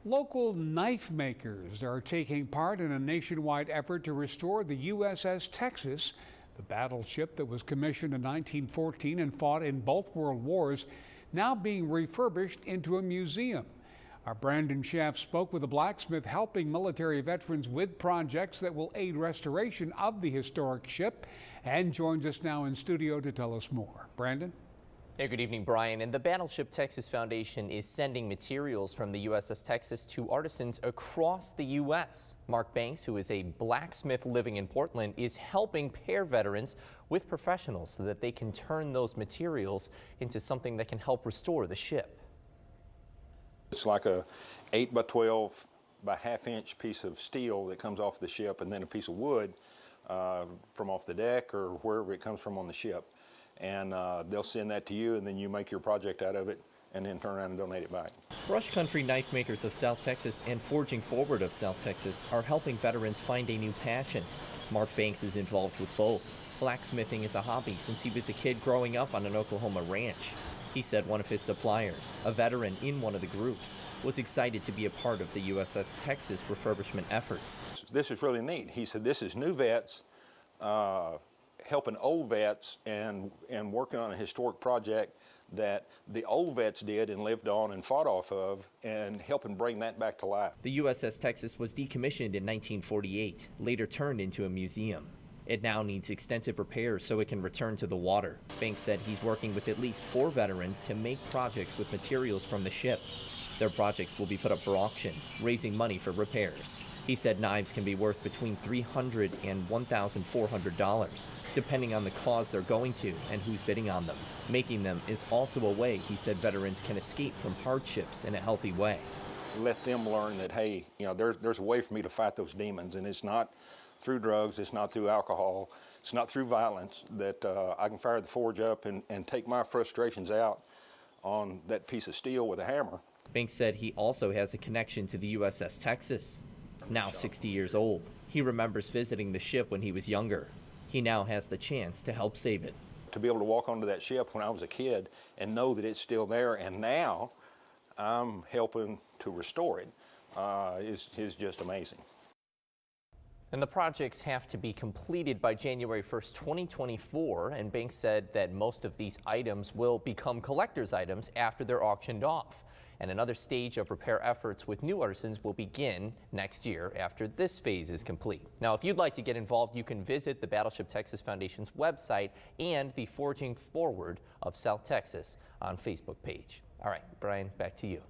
Local knife makers are taking part in a nationwide effort to restore the U.S.S. Texas, the battleship that was commissioned in 1914 and fought in both world wars, now being refurbished into a museum. Our Brandon Schaff spoke with a blacksmith helping military veterans with projects that will aid restoration of the historic ship and joins us now in studio to tell us more. Brandon? Hey, good evening, Brian. And the Battleship Texas Foundation is sending materials from the U.S.S. Texas to artisans across the U.S. Mark Banks, who is a blacksmith living in Portland, is helping pair veterans with professionals so that they can turn those materials into something that can help restore the ship. It's like a 8 by 12 by ½ inch piece of steel that comes off the ship, and then a piece of wood from off the deck or wherever it comes from on the ship. And they'll send that to you, and then you make your project out of it and then turn around and donate it back. Brush Country Knife Makers of South Texas and Forging Forward of South Texas are helping veterans find a new passion. Mark Banks is involved with both. Blacksmithing is a hobby since he was a kid growing up on an Oklahoma ranch. He said one of his suppliers, a veteran in one of the groups, was excited to be a part of the U.S.S. Texas refurbishment efforts. This is really neat. He said this is new vets helping old vets and working on a historic project that the old vets did and lived on and fought off of, and helping bring that back to life. The U.S.S. Texas was decommissioned in 1948, later turned into a museum. It now needs extensive repairs so it can return to the water. Banks said he's working with at least 4 veterans to make projects with materials from the ship. Their projects will be put up for auction, raising money for repairs. He said knives can be worth between $300 and $1,400, depending on the cause they're going to and who's bidding on them. Making them is also a way, he said, veterans can escape from hardships in a healthy way. Let them learn that, hey, you know, there's a way for me to fight those demons, and it's not through drugs, it's not through alcohol, it's not through violence, that I can fire the forge up and take my frustrations out on that piece of steel with a hammer. Banks said he also has a connection to the U.S.S. Texas. Now 60 years old, he remembers visiting the ship when he was younger. He now has the chance to help save it. To be able to walk onto that ship when I was a kid and know that it's still there, and now I'm helping to restore it, is just amazing. And the projects have to be completed by January 1st, 2024, and Banks said that most of these items will become collector's items after they're auctioned off. And another stage of repair efforts with new artisans will begin next year after this phase is complete. Now, if you'd like to get involved, you can visit the Battleship Texas Foundation's website and the Forging Forward of South Texas on Facebook page. All right, Brian, back to you.